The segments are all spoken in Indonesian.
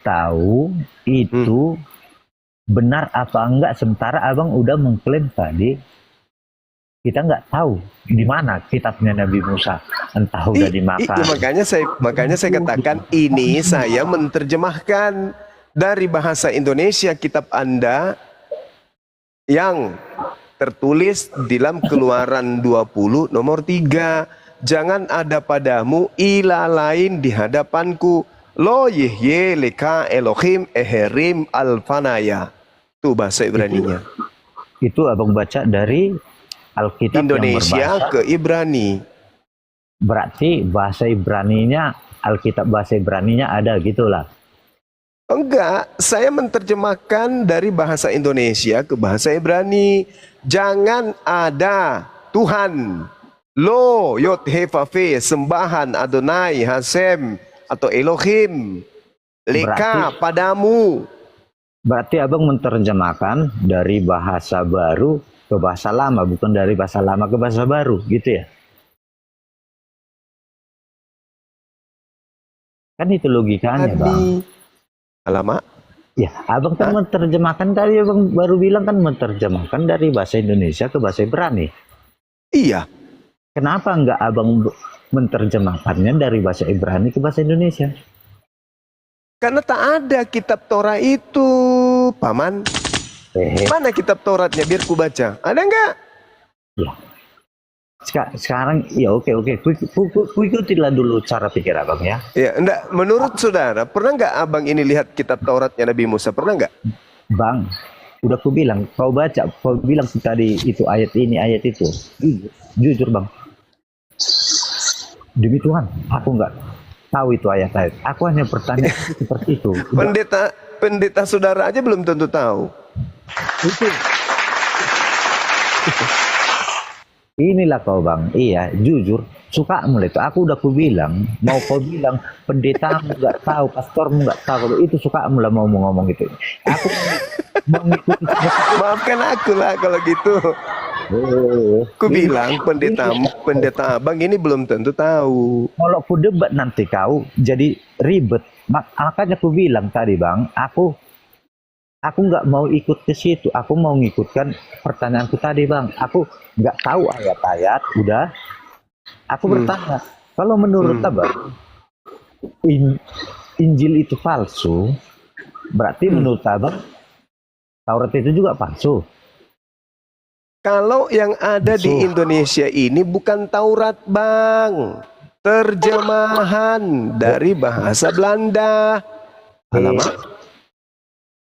tahu itu benar apa enggak, sementara abang udah mengklaim tadi kita nggak tahu di mana kitabnya Nabi Musa, entah udah dimakan. Makanya saya katakan ini saya menerjemahkan dari bahasa Indonesia kitab Anda yang tertulis dalam Keluaran 20 nomor 3. Jangan ada padamu ilah lain di hadapanku. Lo yehye leka Elohim eherim alfanaya. Itu bahasa Ibraninya. Itu abang baca dari Alkitab Indonesia yang ke Ibrani. Berarti bahasa Ibraninya, Alkitab bahasa Ibraninya ada gitulah. Enggak, saya menerjemahkan dari bahasa Indonesia ke bahasa Ibrani. Jangan ada Tuhan. Lo yot hefafe sembahan Adonai Hasem atau Elohim leka padamu. Berarti abang menerjemahkan dari bahasa baru ke bahasa lama, bukan dari bahasa lama ke bahasa baru, gitu ya? Kan itu logikanya, Bang. Alamak. Ya, abang kan menerjemahkan tadi, abang baru bilang kan menerjemahkan dari bahasa Indonesia ke bahasa Ibrani. Iya. Kenapa enggak abang menerjemahkannya dari bahasa Ibrani ke bahasa Indonesia? Karena tak ada kitab Torah itu, Paman. Mana kitab Tauratnya biar ku baca? Ada enggak? Ya. Sekarang ya oke. Ku ikutilah dulu cara pikir abang ya. Ya, enggak. Menurut saudara, pernah enggak abang ini lihat kitab Tauratnya Nabi Musa? Pernah enggak? Bang, udah ku bilang, kau baca, kau bilang tadi itu ayat ini, ayat itu. Jujur bang, demi Tuhan, aku enggak tahu itu ayat-ayat. Aku hanya bertanya seperti itu. Pendeta saudara aja belum tentu tahu. Inilah kau bang, iya jujur suka mulai itu. Aku udah ku bilang, mau kau bilang pendetamu nggak tahu, pastormu nggak tahu, itu suka mulai mau ngomong gitu. Aku mengikuti. Maafkan aku lah kalau gitu. Ku bilang pendeta abang ini belum tentu tahu. Kalau ku debat nanti kau jadi ribet. Makanya ku bilang tadi bang, aku nggak mau ikut ke situ. Aku mau ngikutkan pertanyaanku tadi bang. Aku nggak tahu ayat-ayat. Udah. Aku bertanya. Kalau menurut abang, Injil itu palsu. Berarti menurut abang, Taurat itu juga palsu. Kalau yang ada di Indonesia ini bukan Taurat bang. Terjemahan dari bahasa Belanda. Alamak.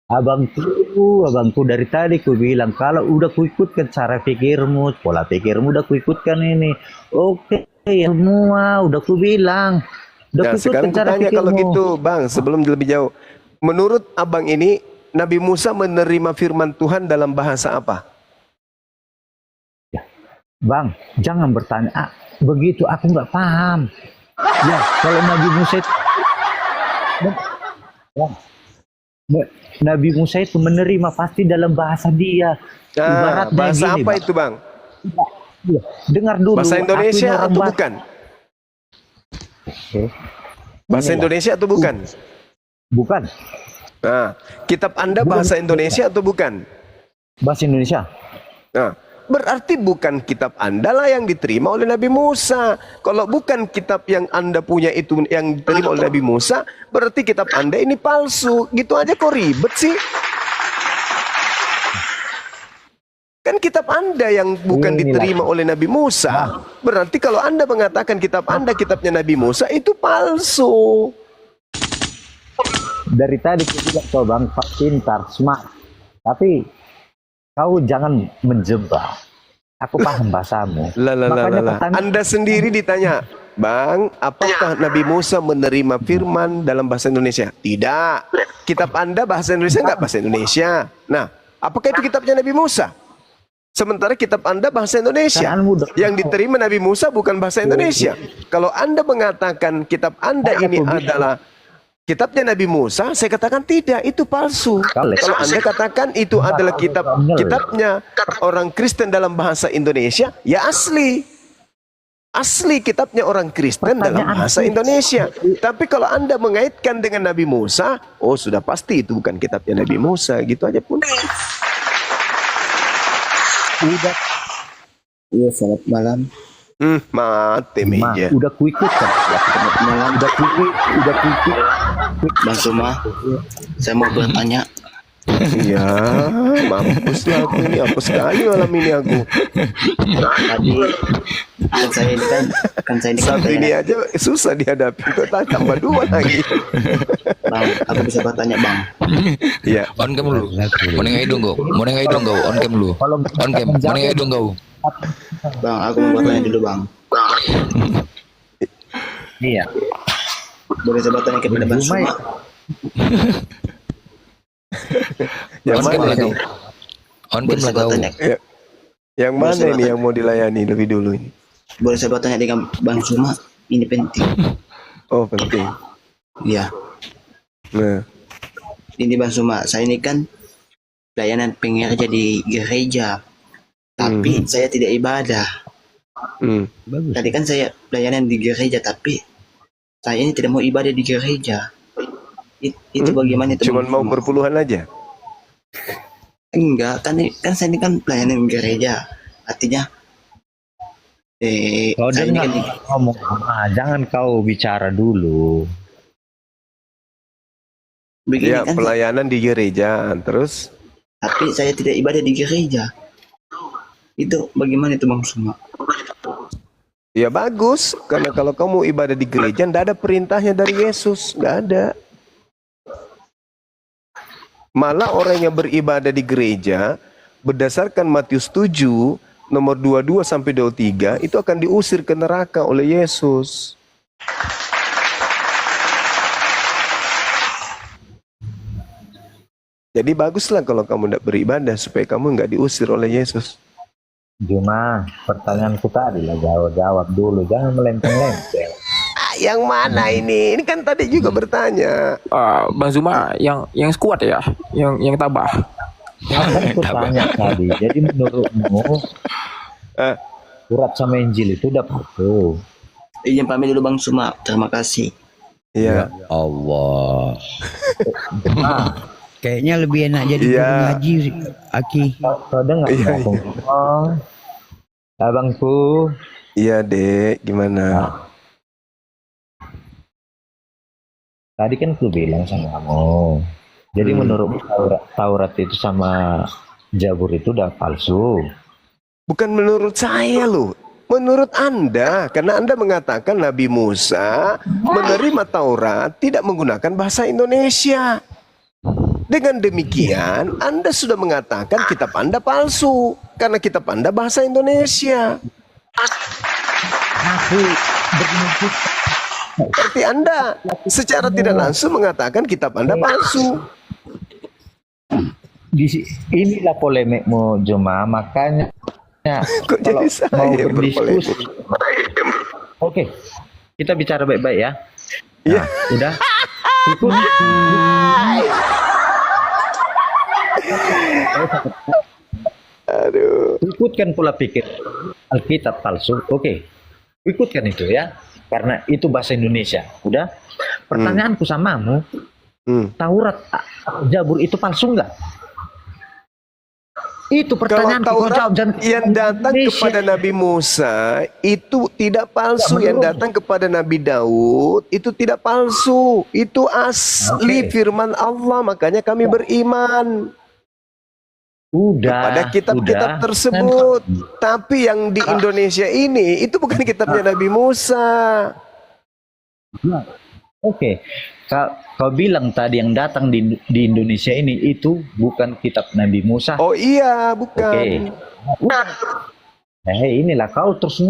Abangku dari tadi ku bilang kalau udah ku ikutkan cara pikirmu, pola pikirmu udah ku ikutkan ini. Oke, semua udah ku bilang. Nah, sekarang ku tanya kalau gitu, Bang, sebelum lebih jauh. Menurut abang ini, Nabi Musa menerima firman Tuhan dalam bahasa apa? Ya, Bang, jangan bertanya. Begitu aku nggak paham. Ya, kalau Nabi Musa itu, Nabi Musa itu menerima pasti dalam bahasa dia. Ibaratnya bahasa gini, apa itu bang? Ya, dengar dulu. Bahasa Indonesia atau bukan? Bahasa Indonesia atau bukan? Bukan. Nah, kitab Anda bahasa Indonesia atau bukan? Bahasa Indonesia. Nah, berarti bukan kitab Anda lah yang diterima oleh Nabi Musa. Kalau bukan kitab yang Anda punya itu yang diterima oleh Nabi Musa, berarti kitab Anda ini palsu. Gitu aja kok ribet sih. Kan kitab Anda yang bukan diterima oleh Nabi Musa. Berarti kalau Anda mengatakan kitab Anda kitabnya Nabi Musa, itu palsu. Dari tadi kita bilang bang, pintar, smart. Tapi kau jangan menjebak. Aku paham bahasamu. Anda sendiri ditanya, Bang, apakah Nabi Musa menerima firman dalam bahasa Indonesia? Tidak. Kitab Anda bahasa Indonesia nggak bahasa Indonesia. Nah, apakah itu kitabnya Nabi Musa? Sementara kitab Anda bahasa Indonesia. Yang diterima Nabi Musa bukan bahasa Indonesia. Kalau Anda mengatakan kitab Anda ini adalah kitabnya Nabi Musa, saya katakan tidak, itu palsu. Kalau Anda katakan itu adalah kitabnya orang Kristen dalam bahasa Indonesia, ya asli. asli kitabnya orang Kristen dalam bahasa Indonesia. Tapi kalau Anda mengaitkan dengan Nabi Musa, oh sudah pasti itu bukan kitabnya Nabi Musa, gitu aja pun. Udah, Iya, selamat malam. Mati meja. udah kuikut kan? Selamat malam. Udah kuikut. Bang Suma, saya mau bertanya. Iya, mampus lah aku ini, apa sekali malam ini aku. Tadi kan saya ini kan saya ini kan Satu ini aja susah dihadapi, kok tambah dua lagi. Bang, aku bisa bertanya Bang. Iya. On cam dulu. Mending aja dong kau. Mending aja dong kau. On cam dulu. On cam. Mending aja dong kau. Bang, aku mau bertanya dulu Bang. Iya. Boleh saya bertanya kepada Bang Suma? Yang On cam mana lah kau. ini? On Boleh cam saya lah kau. bertanya? Ya. Yang Boleh mana saya ini bertanya? yang mau dilayani lebih dulu ini? Boleh saya bertanya dengan Bang Suma? Ini penting. Oh penting. Iya. Nah, Ini Bang Suma, saya ini kan pelayanan pengerja di gereja. Tapi saya tidak ibadah. Bagus. Tadi kan saya pelayanan di gereja, tapi saya ini tidak mau ibadah di gereja. Itu bagaimana itu? cuman Bang mau Suma? berpuluhan aja. Enggak, kan saya ini kan pelayanan gereja. Artinya Kau saya ini dengar kan ngomong, jangan kau bicara dulu. begini Ya, kan, pelayanan di gereja, terus tapi saya tidak ibadah di gereja. Itu bagaimana itu Bang Suma? ya bagus, karena kalau kamu ibadah di gereja, ndak ada perintahnya dari Yesus, nggak ada. Malah orang yang beribadah di gereja, berdasarkan Matius 7, nomor 22 sampai 23, itu akan diusir ke neraka oleh Yesus. Jadi baguslah kalau kamu tidak beribadah, supaya kamu nggak diusir oleh Yesus. Cuma pertanyaanku tadi lah, jawab dulu, jangan melempeng-lempeng. Yang mana ini? Ini kan tadi juga bertanya. Bang Zuma yang kuat ya, yang tabah. Kan aku tanya tadi, jadi menurutmu Eh, surat sama Injil itu udah palsu? Izin pamit dulu Bang Suma. Terima kasih. Iya. Allah. Kayaknya lebih enak jadi Iya. guru ngaji, Aki. Kau dengar Iya, nggak aku ngomong? Abangku, Iya, Dek. Gimana? tadi kan aku bilang sama kamu. Jadi menurut Taurat itu sama Zabur itu udah palsu. Bukan menurut saya loh. Menurut Anda, karena Anda mengatakan Nabi Musa menerima Taurat tidak menggunakan bahasa Indonesia. Dengan demikian, Anda sudah mengatakan kitab Anda palsu karena kitab Anda bahasa Indonesia. Aku bermaksud Berarti Anda secara tidak langsung mengatakan kitab Anda palsu. inilah polemikmu Juma, makanya Kok jadi kalau mau saya berdiskusi. Oke, kita bicara baik-baik ya. Iya. Udah. Ikut. Aduh. Ikutkan pola pikir Alkitab palsu. Oke. Ikutkan itu ya. Karena itu bahasa Indonesia. Udah. Pertanyaanku samamu, Taurat Zabur itu palsu enggak? Itu Kalau pertanyaanku, kau jawab. Taurat yang datang kepada Nabi Musa itu tidak palsu, yang datang kepada Nabi Daud itu tidak palsu, itu asli firman Allah, makanya kami beriman Udah. pada kitab-kitab tersebut. Tapi yang di Indonesia ini itu bukan kitabnya Nabi Musa. Oke. Kau bilang tadi yang datang di Indonesia ini itu bukan kitab Nabi Musa. Oh iya, bukan. Inilah kau terus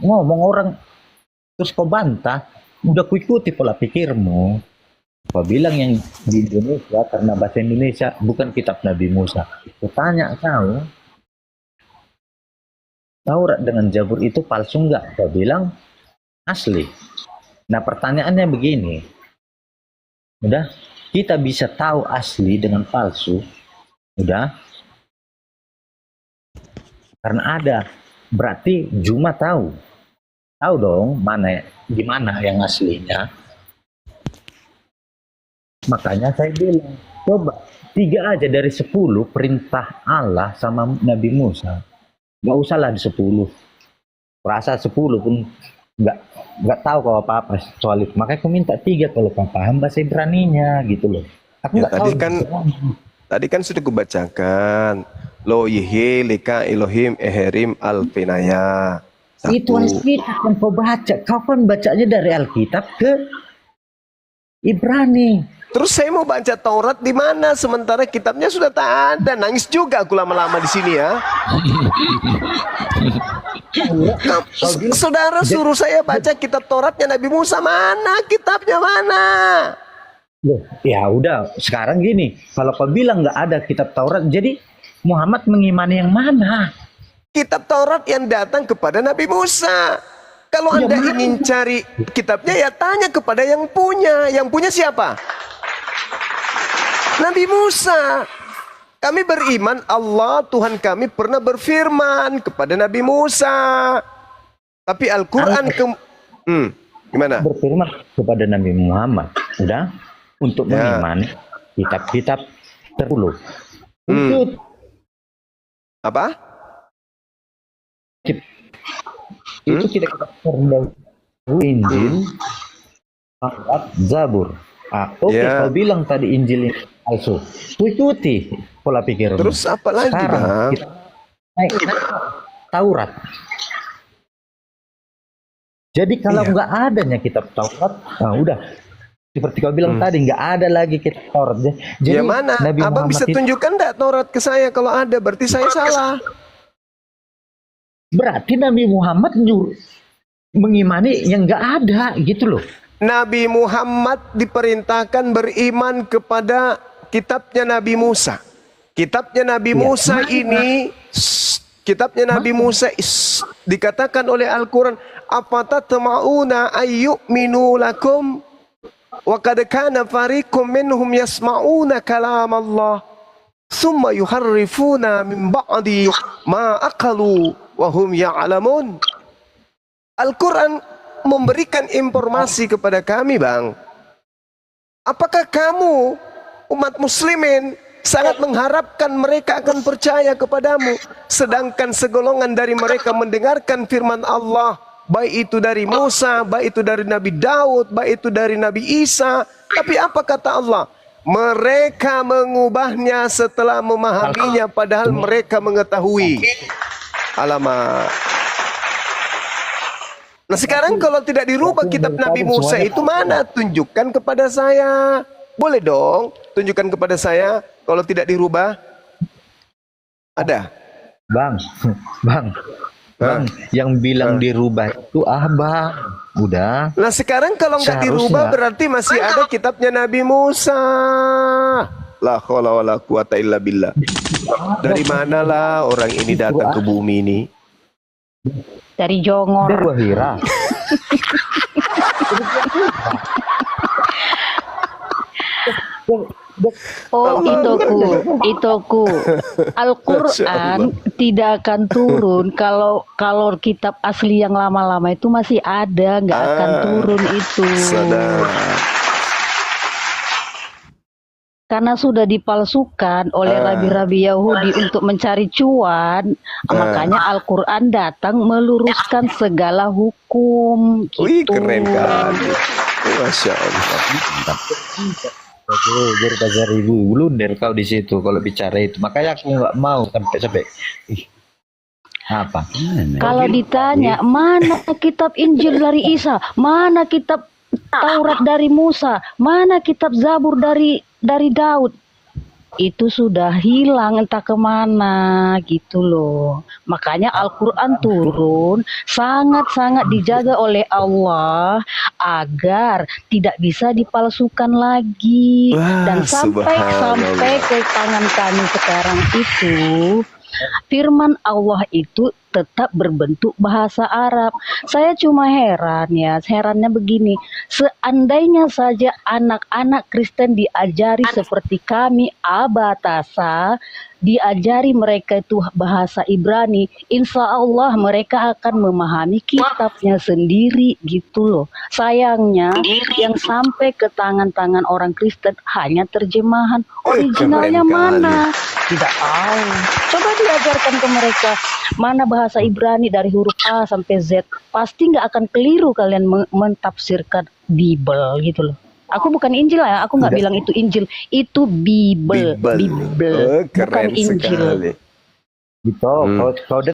ngomong orang, terus kau bantah. Udah kuikuti pola pikirmu. Kau bilang yang di Indonesia karena bahasa Indonesia bukan kitab Nabi Musa. Kutanya kau, Taurat dengan Zabur itu palsu enggak? Kau bilang asli. Nah pertanyaannya begini. Udah, kita bisa tahu asli dengan palsu. Udah. Karena ada. Berarti Juma tahu. tahu dong gimana yang aslinya. Makanya saya bilang, coba 3 aja dari 10 perintah Allah sama Nabi Musa. Nggak usahlah di 10. Rasa 10 pun nggak tahu kalau apa-apa soal itu. Makanya aku minta 3 kalau paham bahasa Ibraninya gitu loh. Aku Ya, nggak tahu. tadi kan sudah kubacakan. Lo yihi lika Elohim eherim alfinaya. Itu Alkitab yang kau baca. Kau kan bacanya dari Alkitab ke Ibrani. Terus saya mau baca Taurat di mana sementara kitabnya sudah tak ada. Nangis juga aku lama-lama di sini ya. Saudara suruh saya baca kitab Tauratnya Nabi Musa, mana kitabnya mana? Loh, ya udah, sekarang gini, kalau kau bilang nggak ada kitab Taurat, jadi Muhammad mengimani yang mana? Kitab Taurat yang datang kepada Nabi Musa. Kalau Anda ingin cari kitabnya ya tanya kepada yang punya. Yang punya siapa? Nabi Musa. Kami beriman Allah Tuhan kami pernah berfirman kepada Nabi Musa. Tapi Al-Quran gimana? Berfirman kepada Nabi Muhammad, udah, untuk mengimani kitab-kitab terdahulu. Itu apa? Itu kita terdahulu Injil, Taurat, Zabur. Oke, kau bilang tadi Injil ini palsu. Ku ikuti pola pikirmu. Terus apa lagi, Bang? Kita naik Taurat. Jadi kalau nggak adanya kitab Taurat, nah udah. Seperti kau bilang tadi, nggak ada lagi kitab Taurat. Jadi ya mana? Nabi Abang Muhammad bisa tunjukkan nggak Taurat ke saya? Kalau ada, berarti saya salah. Berarti Nabi Muhammad mengimani yang nggak ada, gitu loh. Nabi Muhammad diperintahkan beriman kepada kitabnya Nabi Musa. Kitabnya Nabi Musa ini, kitabnya Nabi Musa dikatakan oleh Al-Quran, afatatma'una ayyu'minu lakum wa qad kana fariqum minhum yasma'una kalam Allah thumma yuharrifuna min ba'di ma aqalu wa hum ya'lamun. Al-Quran memberikan informasi kepada kami, Bang. Apakah kamu umat muslimin sangat mengharapkan mereka akan percaya kepadamu, sedangkan segolongan dari mereka mendengarkan firman Allah, baik itu dari Musa, baik itu dari Nabi Daud, baik itu dari Nabi Isa, tapi apa kata Allah? Mereka mengubahnya setelah memahaminya padahal mereka mengetahui. Alamak. Nah sekarang kalau tidak dirubah kitab Nabi Musa itu mana? Tunjukkan kepada saya. Boleh dong tunjukkan kepada saya kalau tidak dirubah. Ada? Bang, yang bilang dirubah itu Bang. Udah. Nah sekarang kalau nggak dirubah berarti masih ada kitabnya Nabi Musa. La haula wala quwata illa billah. Dari manalah orang ini datang ke bumi ini? Dari Jongor. Dari Wahira. Oh, itoku. Al-Quran tidak akan turun kalau kitab asli yang lama-lama itu masih ada, nggak akan turun itu. Karena sudah dipalsukan oleh rabi-rabi Yahudi untuk mencari cuan, makanya Al-Quran datang meluruskan segala hukum. Gitu. Wih, keren kali. Masya Allah. Baru bazar ribu blunder kau di situ kalau bicara itu. Makanya aku nggak mau sampai apa? Kalau ditanya mana kitab Injil dari Isa, mana kitab Taurat dari Musa, mana kitab Zabur dari Daud, itu sudah hilang entah kemana gitu loh. Makanya Al-Quran turun sangat-sangat dijaga oleh Allah agar tidak bisa dipalsukan lagi. Dan sampai ke tangan kami sekarang itu firman Allah itu tetap berbentuk bahasa Arab. Saya cuma herannya begini, seandainya saja anak-anak Kristen diajari seperti kami, Abatasa, diajari mereka itu bahasa Ibrani, insya Allah mereka akan memahami kitabnya sendiri gitu loh. Sayangnya yang sampai ke tangan-tangan orang Kristen hanya terjemahan, originalnya keren kali. mana? Tidak tahu. Coba diajarkan ke mereka mana bahasa Ibrani dari huruf A sampai Z, pasti nggak akan keliru kalian mentafsirkan Bible gitu loh. Aku bukan Injil ya, aku nggak bilang itu Injil, itu Bible, Bible. Bible, Oh, bukan keren Injil. sekali. Gitu. Kau